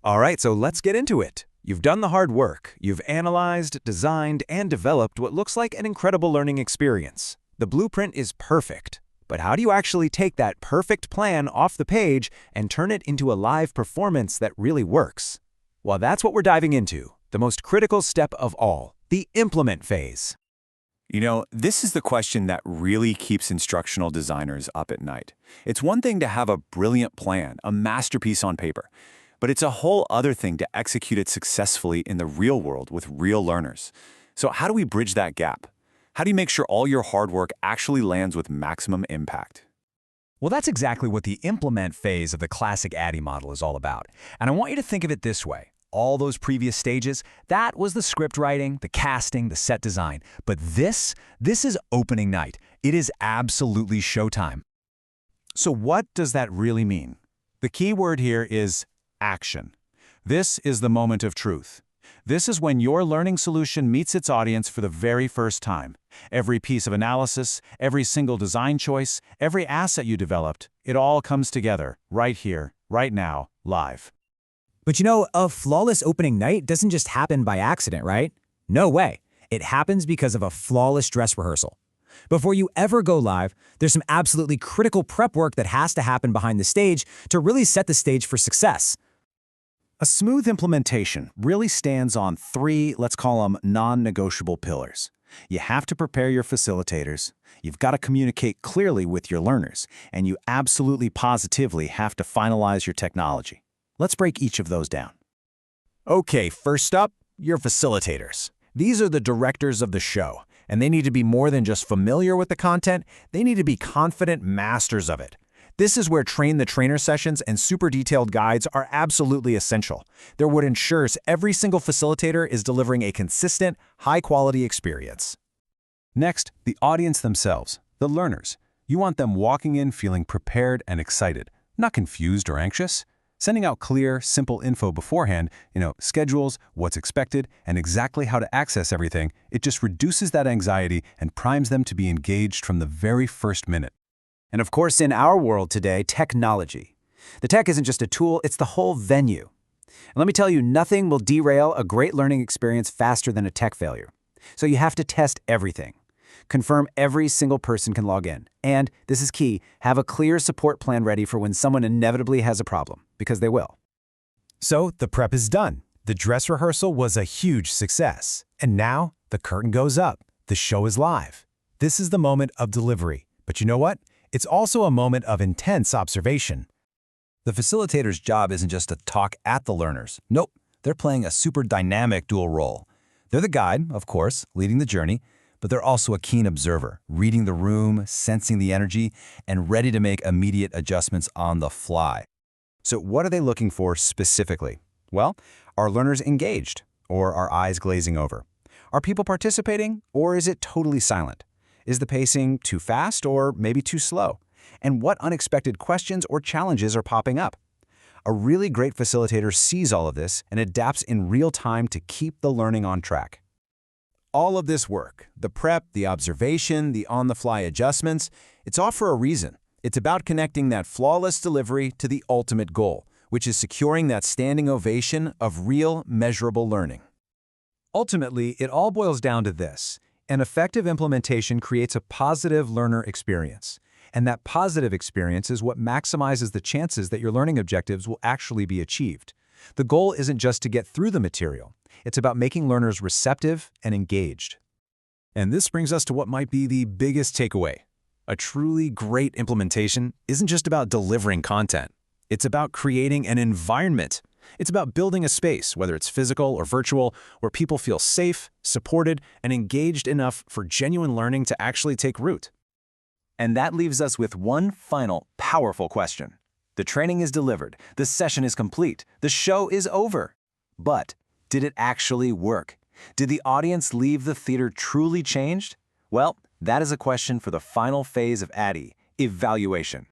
All right, so let's get into it. You've done the hard work. You've analyzed, designed, and developed what looks like an incredible learning experience. The blueprint is perfect. But how do you actually take that perfect plan off the page and turn it into a live performance that really works? Well, that's what we're diving into, the most critical step of all, the implement phase. This is the question that really keeps instructional designers up at night. It's one thing to have a brilliant plan, a masterpiece on paper, but it's a whole other thing to execute it successfully in the real world with real learners. So how do we bridge that gap? How do you make sure all your hard work actually lands with maximum impact? Well, that's exactly what the implement phase of the classic ADDIE model is all about. And I want you to think of it this way. All those previous stages, that was the script writing, the casting, the set design. But this is opening night. It is absolutely showtime. So what does that really mean? The key word here is action. This is the moment of truth. This is when your learning solution meets its audience for the very first time. Every piece of analysis, every single design choice, every asset you developed, it all comes together, right here, right now, live. But a flawless opening night doesn't just happen by accident, right? No way. It happens because of a flawless dress rehearsal. Before you ever go live, there's some absolutely critical prep work that has to happen behind the stage to really set the stage for success. A smooth implementation really stands on three, let's call them non-negotiable pillars. You have to prepare your facilitators, you've got to communicate clearly with your learners, and you absolutely positively have to finalize your technology. Let's break each of those down. Okay, first up, your facilitators. These are the directors of the show, and they need to be more than just familiar with the content, they need to be confident masters of it. This is where Train the Trainer sessions and super detailed guides are absolutely essential. They're what ensures every single facilitator is delivering a consistent, high-quality experience. Next, the audience themselves, the learners. You want them walking in feeling prepared and excited, not confused or anxious. Sending out clear, simple info beforehand, schedules, what's expected, and exactly how to access everything, it just reduces that anxiety and primes them to be engaged from the very first minute. And of course, in our world today, technology. The tech isn't just a tool, it's the whole venue. And let me tell you, nothing will derail a great learning experience faster than a tech failure. So you have to test everything. Confirm every single person can log in. And, this is key, have a clear support plan ready for when someone inevitably has a problem, because they will. So the prep is done. The dress rehearsal was a huge success. And now the curtain goes up. The show is live. This is the moment of delivery. But you know what? It's also a moment of intense observation. The facilitator's job isn't just to talk at the learners. Nope, they're playing a super dynamic dual role. They're the guide, of course, leading the journey, but they're also a keen observer, reading the room, sensing the energy, and ready to make immediate adjustments on the fly. So what are they looking for specifically? Well, are learners engaged, or are eyes glazing over? Are people participating, or is it totally silent? Is the pacing too fast or maybe too slow? And what unexpected questions or challenges are popping up? A really great facilitator sees all of this and adapts in real time to keep the learning on track. All of this work, the prep, the observation, the on-the-fly adjustments, it's all for a reason. It's about connecting that flawless delivery to the ultimate goal, which is securing that standing ovation of real, measurable learning. Ultimately, it all boils down to this. An effective implementation creates a positive learner experience. And that positive experience is what maximizes the chances that your learning objectives will actually be achieved. The goal isn't just to get through the material. It's about making learners receptive and engaged. And this brings us to what might be the biggest takeaway. A truly great implementation isn't just about delivering content. It's about creating an environment. It's about building a space, whether it's physical or virtual, where people feel safe, supported, and engaged enough for genuine learning to actually take root. And that leaves us with one final, powerful question. The training is delivered, the session is complete, the show is over. But did it actually work? Did the audience leave the theater truly changed? Well, that is a question for the final phase of ADDIE, evaluation.